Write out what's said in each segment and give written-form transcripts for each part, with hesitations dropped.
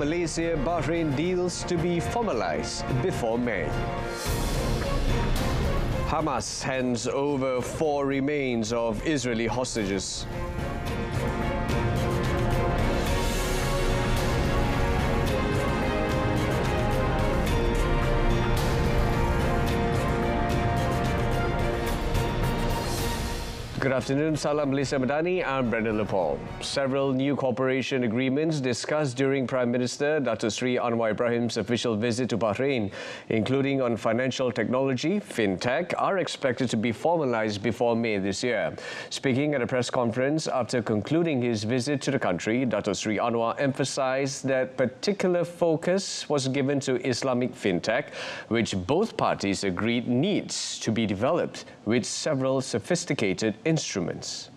Malaysia-Bahrain deals to be formalized before May. Hamas hands over 4 remains of Israeli hostages. Good afternoon, Salam Malaysia Madani. I'm Brendan Lepol. Several new cooperation agreements discussed during Prime Minister Dato Sri Anwar Ibrahim's official visit to Bahrain, including on financial technology, fintech, are expected to be formalized before May this year. Speaking at a press conference after concluding his visit to the country, Dato Sri Anwar emphasized that particular focus was given to Islamic fintech, which both parties agreed needs to be developed with several sophisticated instruments.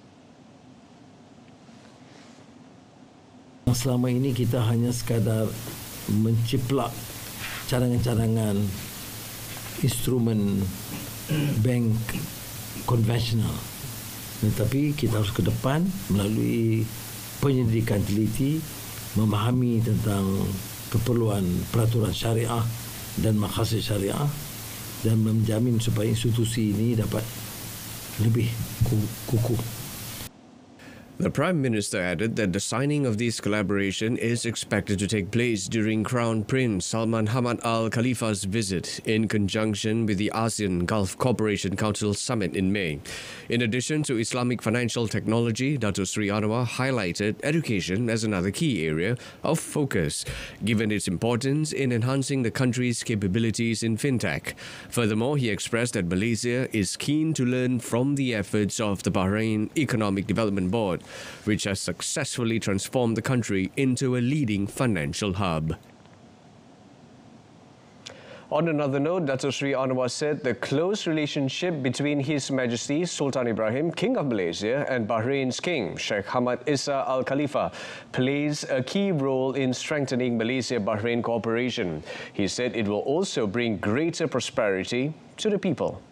Selama ini kita hanya sekadar menciplak cadangan-cadangan instrumen bank konvensional. Tetapi kita harus ke depan melalui penyelidikan teliti, memahami tentang keperluan peraturan syariah dan makasih syariah dan menjamin supaya institusi ini dapat lebih kukuh. The Prime Minister added that the signing of this collaboration is expected to take place during Crown Prince Salman Hamad Al Khalifa's visit in conjunction with the ASEAN Gulf Cooperation Council Summit in May. In addition to Islamic financial technology, Dato Sri Anwar highlighted education as another key area of focus, given its importance in enhancing the country's capabilities in fintech. Furthermore, he expressed that Malaysia is keen to learn from the efforts of the Bahrain Economic Development Board, which has successfully transformed the country into a leading financial hub. On another note, Dato Sri Anwar said the close relationship between His Majesty Sultan Ibrahim, King of Malaysia, and Bahrain's King, Sheikh Hamad Isa Al Khalifa, plays a key role in strengthening Malaysia-Bahrain cooperation. He said it will also bring greater prosperity to the people.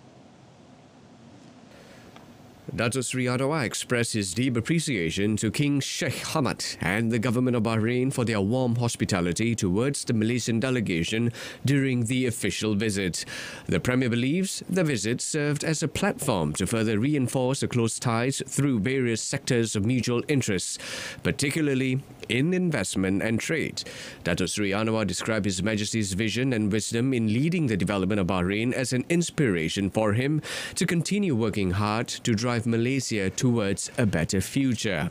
Dato Sri Anwar expressed his deep appreciation to King Sheikh Hamad and the government of Bahrain for their warm hospitality towards the Malaysian delegation during the official visit. The Premier believes the visit served as a platform to further reinforce the close ties through various sectors of mutual interest, particularly in investment and trade. Dato Sri Anwar described His Majesty's vision and wisdom in leading the development of Bahrain as an inspiration for him to continue working hard to drive Malaysia towards a better future.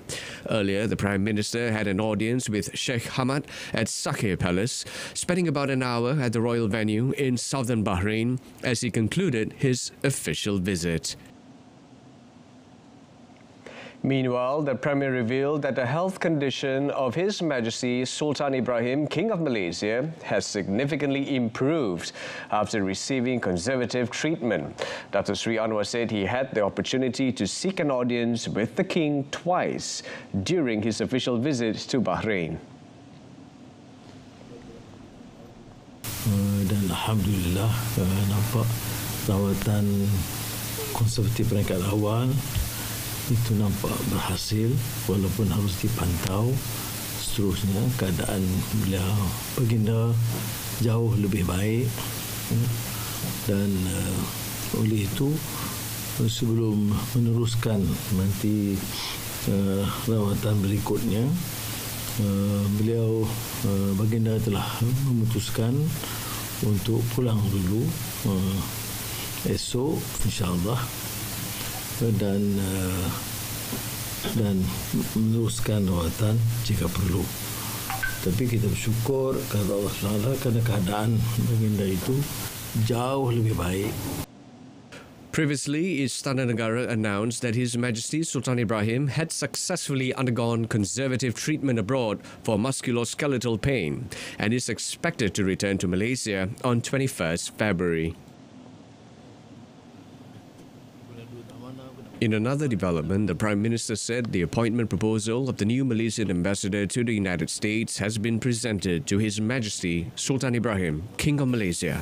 Earlier, the Prime Minister had an audience with Sheikh Hamad at SAHIH Palace, spending about an hour at the royal venue in southern Bahrain as he concluded his official visit. Meanwhile, the Premier revealed that the health condition of His Majesty Sultan Ibrahim, King of Malaysia, has significantly improved after receiving conservative treatment. Dato Sri Anwar said he had the opportunity to seek an audience with the King twice during his official visit to Bahrain. Dan Alhamdulillah nampak rawatan konservatif peringkat awal itu nampak berhasil walaupun harus dipantau seterusnya. Keadaan beliau baginda jauh lebih baik dan oleh itu sebelum meneruskan nanti rawatan berikutnya, beliau baginda telah memutuskan untuk pulang dulu esok insyaAllah dan meneruskan rawatan jika perlu. Tapi kita bersyukur kepada Allah SWT kerana keadaan baginda itu jauh lebih baik. Previously, Istana Negara announced that His Majesty Sultan Ibrahim had successfully undergone conservative treatment abroad for musculoskeletal pain and is expected to return to Malaysia on 21st February. In another development, the Prime Minister said the appointment proposal of the new Malaysian ambassador to the United States has been presented to His Majesty Sultan Ibrahim, King of Malaysia.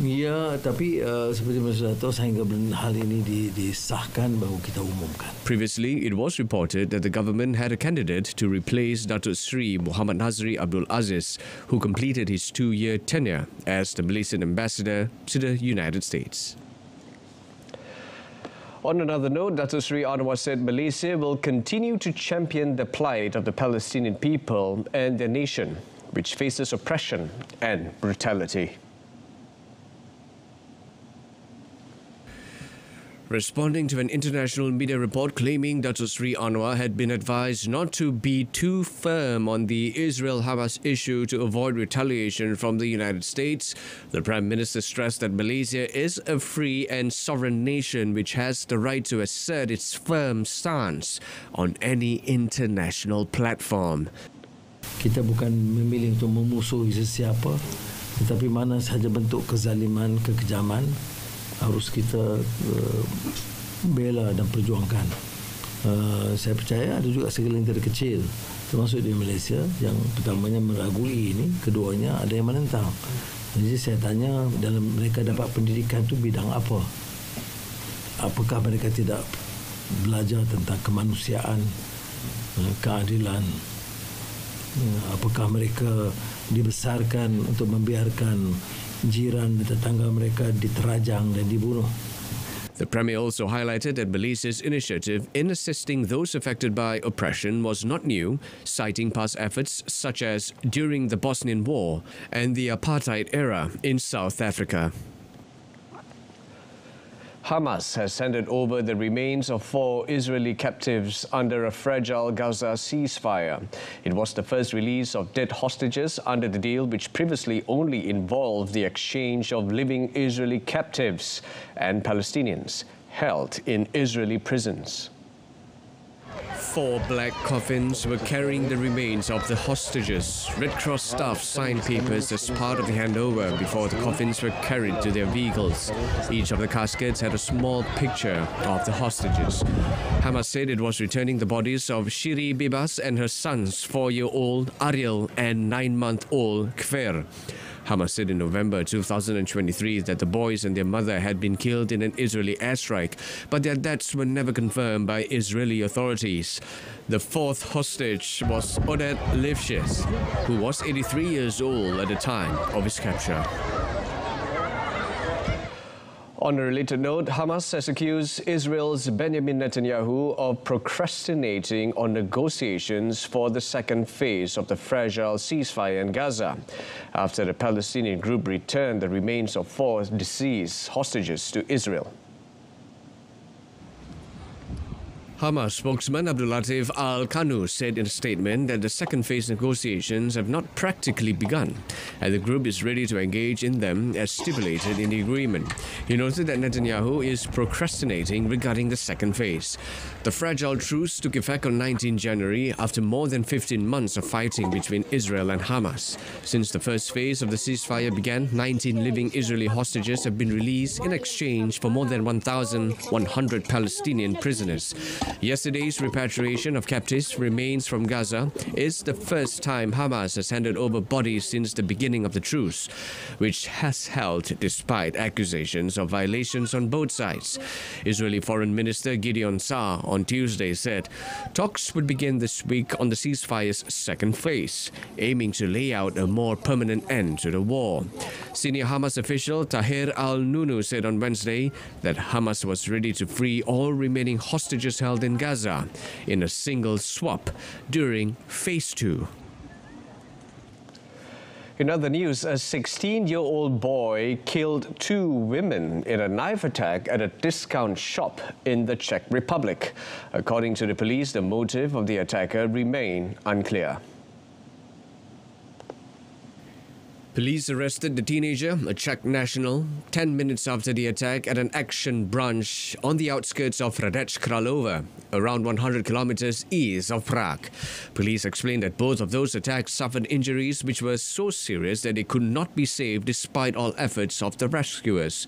Ya, tapi seperti mana sudah tahu, sehingga hal ini disahkan baru kita umumkan. Previously, it was reported that the government had a candidate to replace Datuk Sri Muhammad Nazri Abdul Aziz, who completed his 2-year tenure as the Malaysian ambassador to the United States. On another note, Datuk Sri Anwar said Malaysia will continue to champion the plight of the Palestinian people and their nation, which faces oppression and brutality. Responding to an international media report claiming Datuk Sri Anwar had been advised not to be too firm on the Israel-Hamas issue to avoid retaliation from the United States, the Prime Minister stressed that Malaysia is a free and sovereign nation which has the right to assert its firm stance on any international platform. Kita bukan memilih untuk memusuhi sesiapa, tetapi mana sahaja bentuk kezaliman, kekejaman harus kita bela dan perjuangkan. Saya percaya ada juga segelintir kecil, termasuk di Malaysia, yang pertamanya meragui ini, keduanya ada yang menentang. Jadi saya tanya, dalam mereka dapat pendidikan itu bidang apa? Apakah mereka tidak belajar tentang kemanusiaan, keadilan? Apakah mereka dibesarkan untuk membiarkan jiran dan tetangga mereka diterajang dan dibunuh? The Premier also highlighted that Malaysia's initiative in assisting those affected by oppression was not new, citing past efforts such as during the Bosnian War and the apartheid era in South Africa. Hamas has handed over the remains of 4 Israeli captives under a fragile Gaza ceasefire. It was the first release of dead hostages under the deal, which previously only involved the exchange of living Israeli captives and Palestinians held in Israeli prisons. 4 black coffins were carrying the remains of the hostages. Red Cross staff signed papers as part of the handover before the coffins were carried to their vehicles. Each of the caskets had a small picture of the hostages. Hamas said it was returning the bodies of Shiri Bibas and her sons, 4-year-old Ariel and 9-month-old Kfer. Hamas said in November 2023 that the boys and their mother had been killed in an Israeli airstrike, but their deaths were never confirmed by Israeli authorities. The 4th hostage was Oded Lifshitz, who was 83 years old at the time of his capture. On a related note, Hamas has accused Israel's Benjamin Netanyahu of procrastinating on negotiations for the second phase of the fragile ceasefire in Gaza, after the Palestinian group returned the remains of 4 deceased hostages to Israel. Hamas spokesman Abdul Latif Al-Kanu said in a statement that the second phase negotiations have not practically begun, and the group is ready to engage in them as stipulated in the agreement. He noted that Netanyahu is procrastinating regarding the second phase. The fragile truce took effect on 19 January after more than 15 months of fighting between Israel and Hamas. Since the first phase of the ceasefire began, 19 living Israeli hostages have been released in exchange for more than 1,100 Palestinian prisoners. Yesterday's repatriation of captives remains from Gaza is the first time Hamas has handed over bodies since the beginning of the truce, which has held despite accusations of violations on both sides. Israeli Foreign Minister Gideon Saar on Tuesday said talks would begin this week on the ceasefire's second phase, aiming to lay out a more permanent end to the war. Senior Hamas official Tahir al-Nunu said on Wednesday that Hamas was ready to free all remaining hostages held in Gaza in a single swap during Phase 2. In other news, a 16-year-old boy killed 2 women in a knife attack at a discount shop in the Czech Republic. According to the police, the motive of the attacker remains unclear. Police arrested the teenager, a Czech national, 10 minutes after the attack at an action branch on the outskirts of Hradec Králové, around 100 kilometers east of Prague. Police explained that both of those attacks suffered injuries which were so serious that they could not be saved despite all efforts of the rescuers.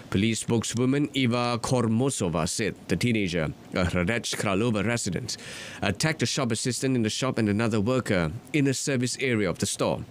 Police spokeswoman Eva Kormosova said the teenager, a Hradec Králové resident, attacked a shop assistant in the shop and another worker in a service area of the store.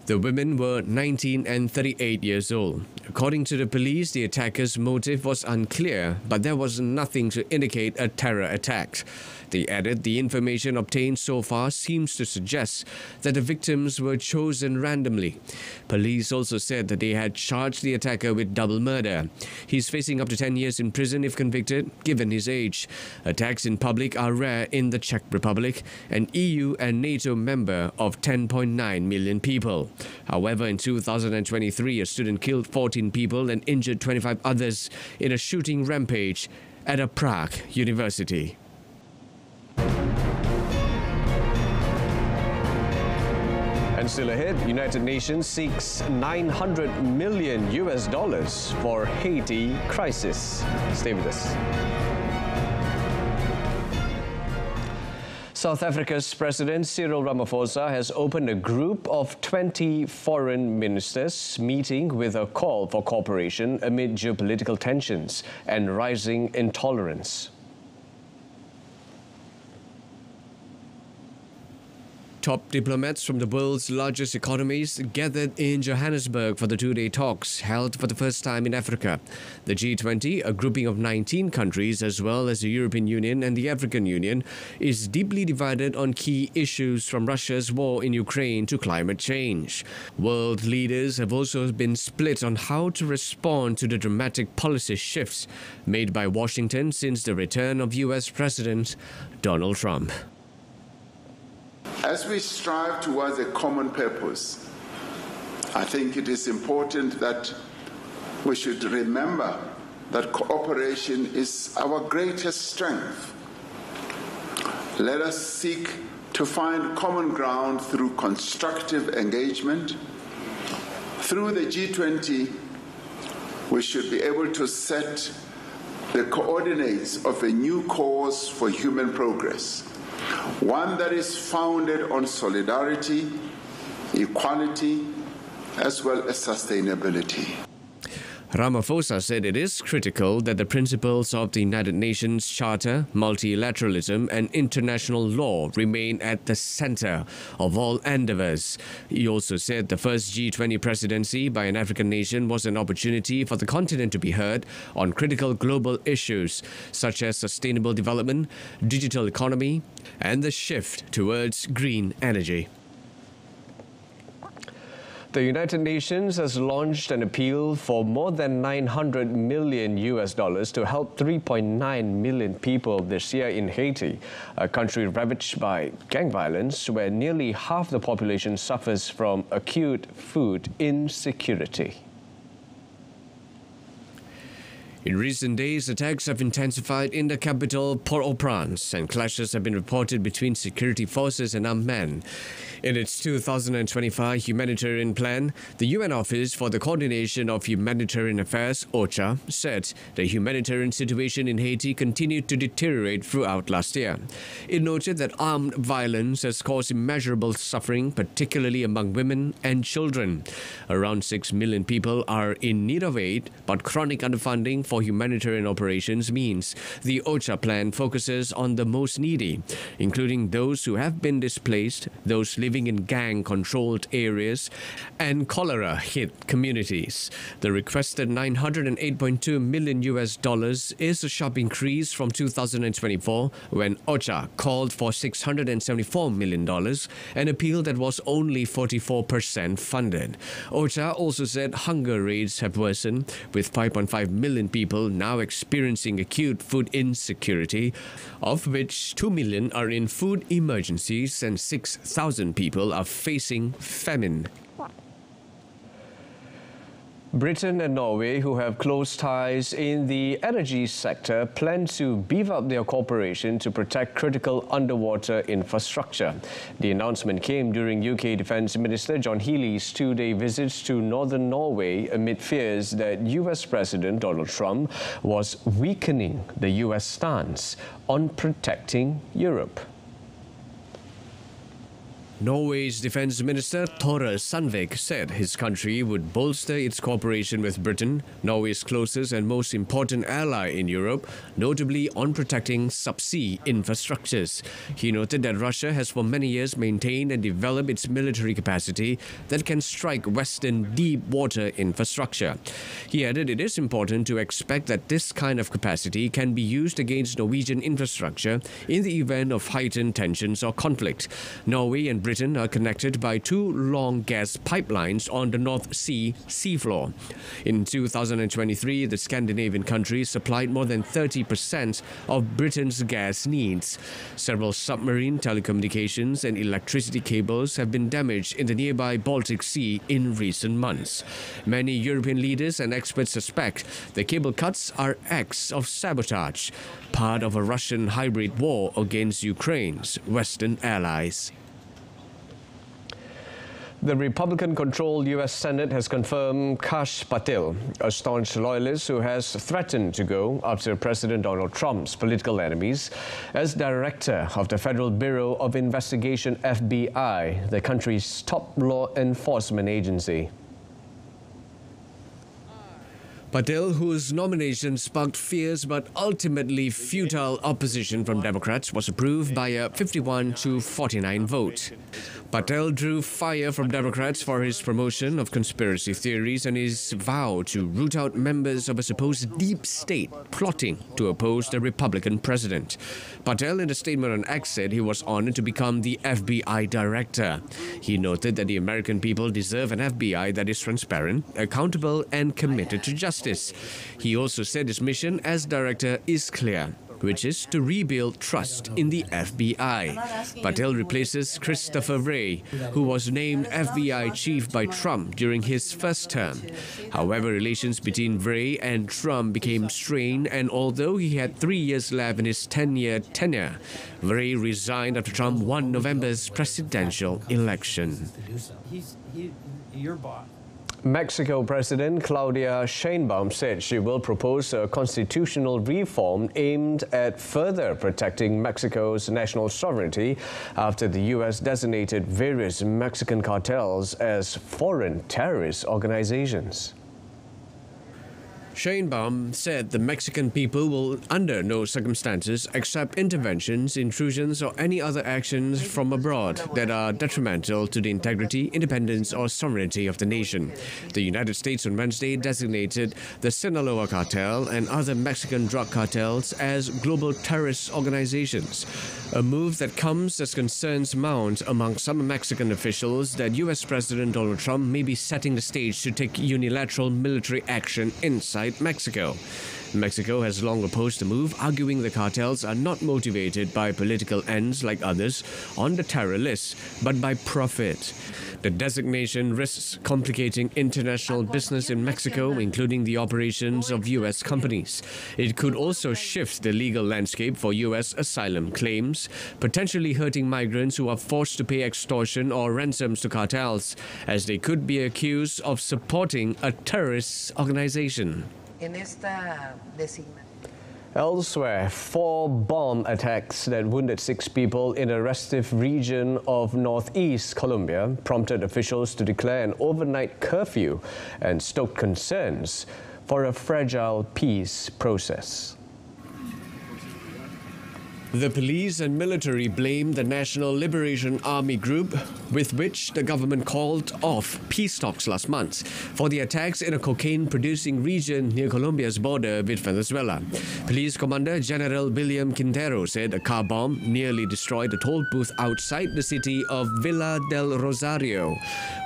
The women were 19 and 38 years old. According to the police, the attackers' motive was unclear, but there was nothing to indicate a terror attack. They added the information obtained so far seems to suggest that the victims were chosen randomly. Police also said that they had charged the attacker with double murder. He's facing up to 10 years in prison if convicted, given his age. Attacks in public are rare in the Czech Republic, an EU and NATO member of 10.9 million people. However, in 2023, a student killed 14 people and injured 25 others in a shooting rampage at a Prague university. And still ahead, United Nations seeks $900 million for Haiti crisis. Stay with us. South Africa's President Cyril Ramaphosa has opened a group of 20 foreign ministers meeting with a call for cooperation amid geopolitical tensions and rising intolerance. Top diplomats from the world's largest economies gathered in Johannesburg for the two-day talks held for the first time in Africa. The G20, a grouping of 19 countries as well as the European Union and the African Union, is deeply divided on key issues from Russia's war in Ukraine to climate change. World leaders have also been split on how to respond to the dramatic policy shifts made by Washington since the return of US President Donald Trump. As we strive towards a common purpose, I think it is important that we should remember that cooperation is our greatest strength. Let us seek to find common ground through constructive engagement. Through the G20, we should be able to set the coordinates of a new course for human progress. One that is founded on solidarity, equality, as well as sustainability. Ramaphosa said it is critical that the principles of the United Nations Charter, multilateralism and international law remain at the center of all endeavors. He also said the first G20 presidency by an African nation was an opportunity for the continent to be heard on critical global issues such as sustainable development, digital economy, and the shift towards green energy. The United Nations has launched an appeal for more than $900 million to help 3.9 million people this year in Haiti, a country ravaged by gang violence where nearly half the population suffers from acute food insecurity. In recent days, attacks have intensified in the capital, Port-au-Prince, and clashes have been reported between security forces and armed men. In its 2025 humanitarian plan, the UN Office for the Coordination of Humanitarian Affairs, OCHA, said the humanitarian situation in Haiti continued to deteriorate throughout last year. It noted that armed violence has caused immeasurable suffering, particularly among women and children. Around 6 million people are in need of aid, but chronic underfunding for humanitarian operations means the OCHA plan focuses on the most needy, including those who have been displaced, those living in gang-controlled areas, and cholera-hit communities. The requested $908.2 million is a sharp increase from 2024, when OCHA called for $674 million, an appeal that was only 44% funded. OCHA also said hunger rates have worsened, with 5.5 million people now experiencing acute food insecurity, of which 2 million are in food emergencies and 6,000 people are facing famine. Britain and Norway, who have close ties in the energy sector, plan to beef up their cooperation to protect critical underwater infrastructure. The announcement came during UK Defence Minister John Healey's two-day visit to northern Norway amid fears that US President Donald Trump was weakening the US stance on protecting Europe. Norway's Defence Minister Tore Sandvik said his country would bolster its cooperation with Britain, Norway's closest and most important ally in Europe, notably on protecting subsea infrastructures. He noted that Russia has for many years maintained and developed its military capacity that can strike Western deep water infrastructure. He added it is important to expect that this kind of capacity can be used against Norwegian infrastructure in the event of heightened tensions or conflict. Norway and Britain are connected by two long gas pipelines on the North Sea seafloor. In 2023, the Scandinavian countries supplied more than 30% of Britain's gas needs. Several submarine telecommunications and electricity cables have been damaged in the nearby Baltic Sea in recent months. Many European leaders and experts suspect the cable cuts are acts of sabotage, part of a Russian hybrid war against Ukraine's Western allies. The Republican-controlled U.S. Senate has confirmed Kash Patel, a staunch loyalist who has threatened to go after President Donald Trump's political enemies, as director of the Federal Bureau of Investigation (FBI), the country's top law enforcement agency. Patel, whose nomination sparked fierce but ultimately futile opposition from Democrats, was approved by a 51-49 vote. Patel drew fire from Democrats for his promotion of conspiracy theories and his vow to root out members of a supposed deep state plotting to oppose the Republican president. Patel, in a statement on X, said he was honored to become the FBI director. He noted that the American people deserve an FBI that is transparent, accountable, and committed to justice. He also said his mission as director is clear, which is to rebuild trust in the FBI. Patel replaces Christopher Wray, who was named FBI chief by Trump during his first term. However, relations between Wray and Trump became strained, and although he had 3 years left in his 10-year tenure, Wray resigned after Trump won November's presidential election. He's your boss. Mexico President Claudia Sheinbaum said she will propose a constitutional reform aimed at further protecting Mexico's national sovereignty after the U.S. designated various Mexican cartels as foreign terrorist organizations. Sheinbaum said the Mexican people will, under no circumstances, accept interventions, intrusions, or any other actions from abroad that are detrimental to the integrity, independence, or sovereignty of the nation. The United States on Wednesday designated the Sinaloa cartel and other Mexican drug cartels as global terrorist organizations, a move that comes as concerns mount among some Mexican officials that U.S. President Donald Trump may be setting the stage to take unilateral military action inside Mexico. Mexico has long opposed the move, arguing the cartels are not motivated by political ends like others on the terror list, but by profit. The designation risks complicating international business in Mexico, including the operations of U.S. companies. It could also shift the legal landscape for U.S. asylum claims, potentially hurting migrants who are forced to pay extortion or ransoms to cartels, as they could be accused of supporting a terrorist organization. Elsewhere, 4 bomb attacks that wounded 6 people in a restive region of northeast Colombia prompted officials to declare an overnight curfew and stoked concerns for a fragile peace process. The police and military blamed the National Liberation Army Group, with which the government called off peace talks last month, for the attacks in a cocaine-producing region near Colombia's border with Venezuela. Police Commander General William Quintero said a car bomb nearly destroyed a toll booth outside the city of Villa del Rosario,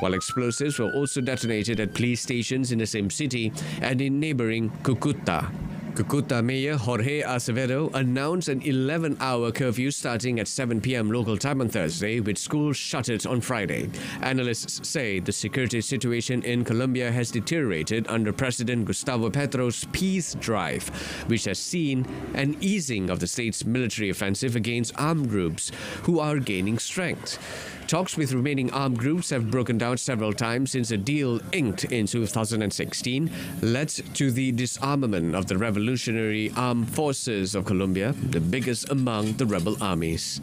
while explosives were also detonated at police stations in the same city and in neighboring Cúcuta. Cúcuta Mayor Jorge Acevedo announced an 11-hour curfew starting at 7 p.m. local time on Thursday, with schools shuttered on Friday. Analysts say the security situation in Colombia has deteriorated under President Gustavo Petro's peace drive, which has seen an easing of the state's military offensive against armed groups who are gaining strength. Talks with remaining armed groups have broken down several times since a deal inked in 2016 led to the disarmament of the Revolutionary Armed Forces of Colombia, the biggest among the rebel armies.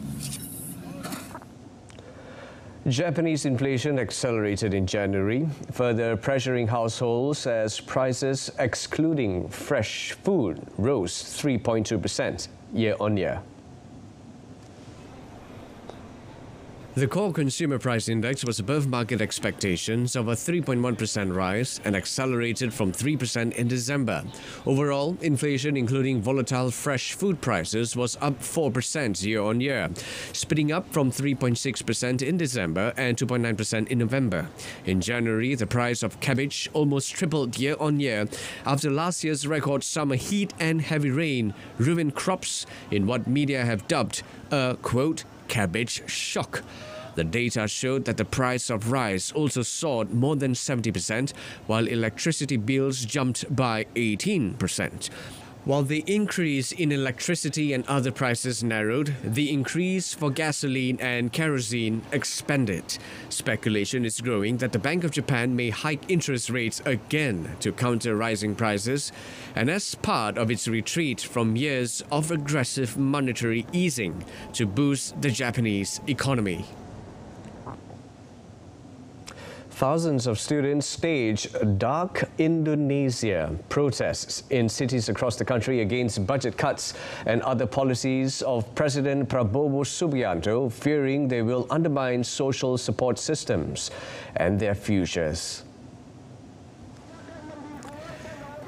Japanese inflation accelerated in January, further pressuring households as prices excluding fresh food rose 3.2% year-on-year. The core consumer price index was above market expectations of a 3.1% rise and accelerated from 3% in December. Overall, inflation, including volatile fresh food prices, was up 4% year-on-year, speeding up from 3.6% in December and 2.9% in November. In January, the price of cabbage almost tripled year-on-year after last year's record summer heat and heavy rain ruined crops in what media have dubbed a, quote, cabbage shock. The data showed that the price of rice also soared more than 70%, while electricity bills jumped by 18%. While the increase in electricity and other prices narrowed, the increase for gasoline and kerosene expanded. Speculation is growing that the Bank of Japan may hike interest rates again to counter rising prices, and as part of its retreat from years of aggressive monetary easing to boost the Japanese economy. Thousands of students staged Dark Indonesia protests in cities across the country against budget cuts and other policies of President Prabowo Subianto, fearing they will undermine social support systems and their futures.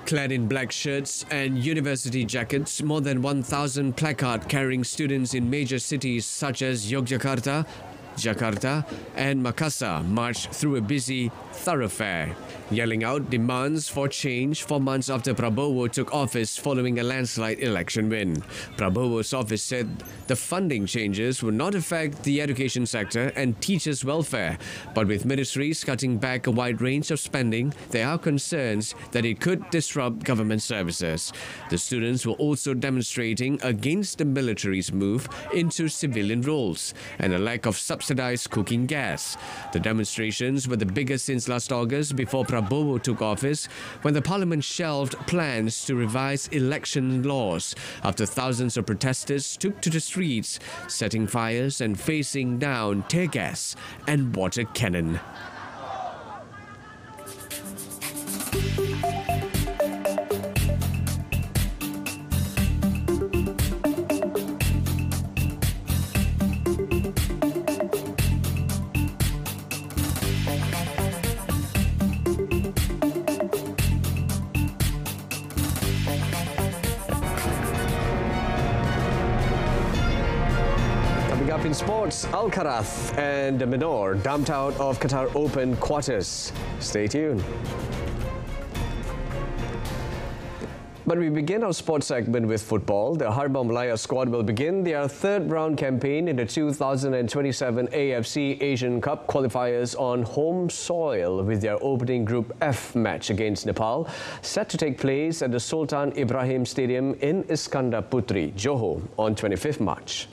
Clad in black shirts and university jackets, more than 1,000 placard-carrying students in major cities such as Yogyakarta, Jakarta and Makassar marched through a busy thoroughfare, yelling out demands for change 4 months after Prabowo took office following a landslide election win. Prabowo's office said the funding changes would not affect the education sector and teachers' welfare, but with ministries cutting back a wide range of spending, there are concerns that it could disrupt government services. The students were also demonstrating against the military's move into civilian roles and a lack of subsidized cooking gas. The demonstrations were the biggest since last August, before Prabowo took office, when the parliament shelved plans to revise election laws after thousands of protesters took to the streets, setting fires and facing down tear gas and water cannon. Up in sports, Alcaraz and Minor dumped out of Qatar Open quarters. Stay tuned. But we begin our sports segment with football. The Harimau Malaya squad will begin their third-round campaign in the 2027 AFC Asian Cup qualifiers on home soil with their opening Group F match against Nepal, set to take place at the Sultan Ibrahim Stadium in Iskandar Putri, Johor, on 25th March.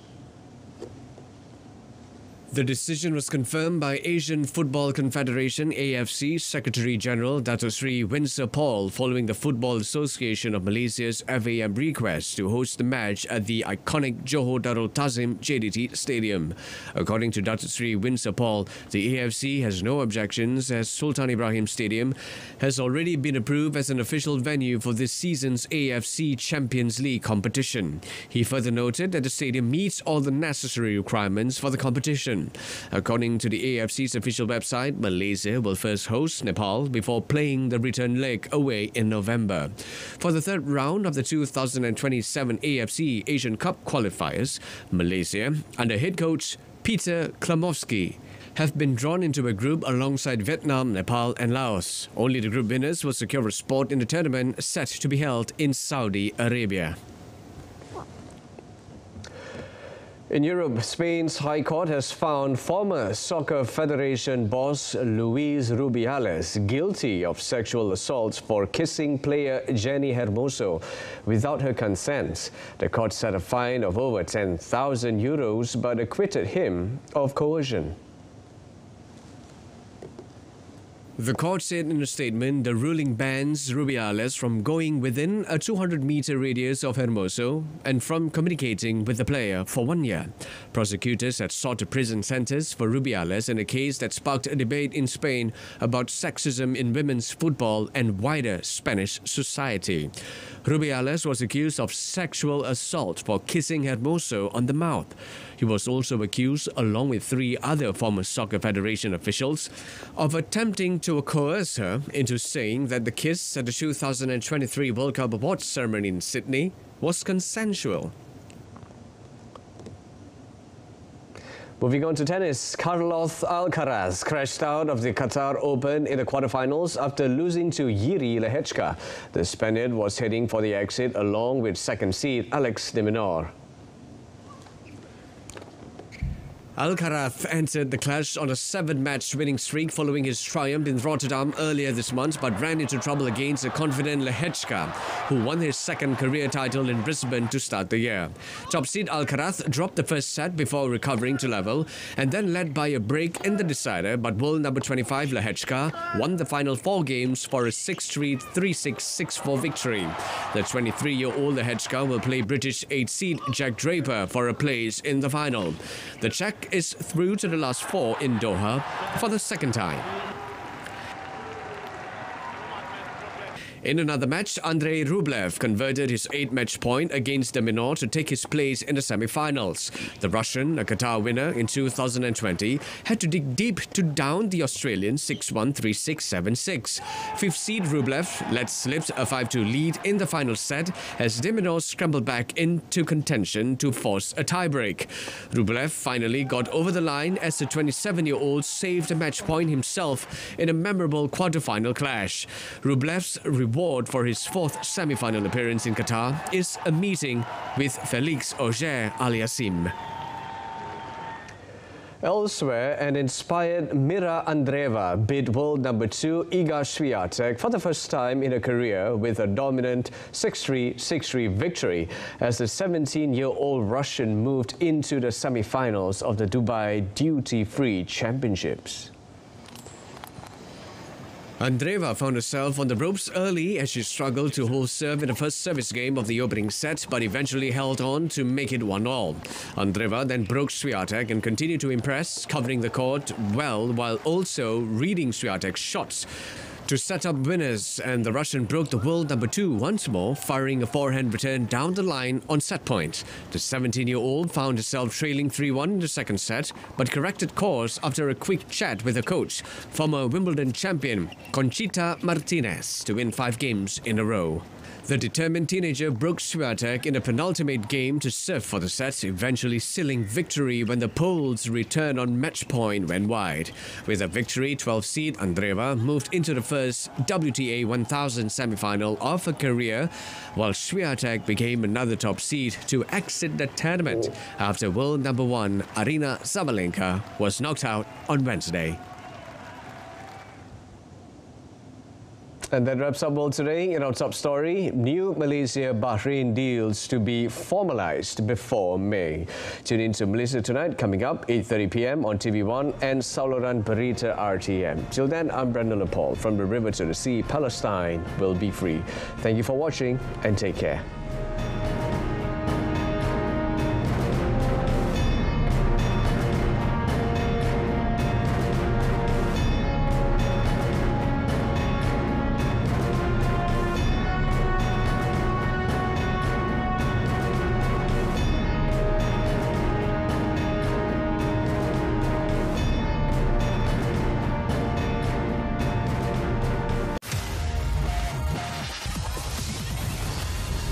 The decision was confirmed by Asian Football Confederation AFC Secretary General Dato Sri Winsor Paul following the Football Association of Malaysia's FAM request to host the match at the iconic Johor Darul Tazim JDT Stadium. According to Dato Sri Winsor Paul, the AFC has no objections as Sultan Ibrahim Stadium has already been approved as an official venue for this season's AFC Champions League competition. He further noted that the stadium meets all the necessary requirements for the competition. According to the AFC's official website, Malaysia will first host Nepal before playing the return leg away in November. For the third round of the 2027 AFC Asian Cup qualifiers, Malaysia, under head coach Peter Klamovski, have been drawn into a group alongside Vietnam, Nepal and Laos. Only the group winners will secure a spot in the tournament set to be held in Saudi Arabia. In Europe, Spain's High Court has found former Soccer Federation boss Luis Rubiales guilty of sexual assaults for kissing player Jenny Hermoso without her consent. The court set a fine of over 10,000 euros but acquitted him of coercion. The court said in a statement the ruling bans Rubiales from going within a 200-meter radius of Hermoso and from communicating with the player for 1 year. Prosecutors had sought a prison sentence for Rubiales in a case that sparked a debate in Spain about sexism in women's football and wider Spanish society. Rubiales was accused of sexual assault for kissing Hermoso on the mouth. He was also accused, along with 3 other former Soccer Federation officials, of attempting to coerce her into saying that the kiss at the 2023 World Cup awards ceremony in Sydney was consensual. Moving on to tennis, Carlos Alcaraz crashed out of the Qatar Open in the quarterfinals after losing to Jiří Lehečka. The Spaniard was heading for the exit along with second seed Alex de Minaur. Alcaraz entered the clash on a 7-match winning streak following his triumph in Rotterdam earlier this month, but ran into trouble against a confident Lehečka, who won his second career title in Brisbane to start the year. Top seed Alcaraz dropped the first set before recovering to level and then led by a break in the decider, but world number 25 Lehečka won the final 4 games for a 6-3, 3-6, 6-4 victory. The 23-year-old Lehečka will play British 8 seed Jack Draper for a place in the final. The Czech is through to the last 4 in Doha for the second time. In another match, Andrei Rublev converted his 8-match point against de Minaur to take his place in the semi-finals. The Russian, a Qatar winner in 2020, had to dig deep to down the Australian 6-1, 3-6, 7-6. 5th seed Rublev let slip a 5-2 lead in the final set as de Minaur scrambled back into contention to force a tiebreak. Rublev finally got over the line as the 27-year-old saved a match point himself in a memorable quarter-final clash. Rublev's reward for his 4th semi-final appearance in Qatar is a meeting with Felix Auger-Aliassime. Elsewhere, an inspired Mira Andreeva beat world number 2 Iga Swiatek for the first time in her career with a dominant 6-3, 6-3 victory as the 17-year-old Russian moved into the semi-finals of the Dubai Duty-Free Championships. Andreeva found herself on the ropes early as she struggled to hold serve in the first service game of the opening set, but eventually held on to make it 1-1. Andreeva then broke Swiatek and continued to impress, covering the court well while also reading Swiatek's shots to set up winners, and the Russian broke the world number 2 once more, firing a forehand return down the line on set point. The 17-year-old found herself trailing 3-1 in the second set, but corrected course after a quick chat with her coach, former Wimbledon champion Conchita Martinez, to win 5 games in a row. The determined teenager broke Swiatek in a penultimate game to serve for the set, eventually sealing victory when the Poles' return on match point went wide. With a victory, 12th seed Andreeva moved into the first WTA 1000 semi-final of her career, while Swiatek became another top seed to exit the tournament after world number 1 Aryna Sabalenka was knocked out on Wednesday. And that wraps up World Today. In our top story, new Malaysia-Bahrain deals to be formalized before May. Tune in to Malaysia Tonight coming up 8:30 p.m. on TV1 and saluran Berita RTM. Till then, I'm Brendan Lepol. From the river to the sea, Palestine will be free. Thank you for watching and take care.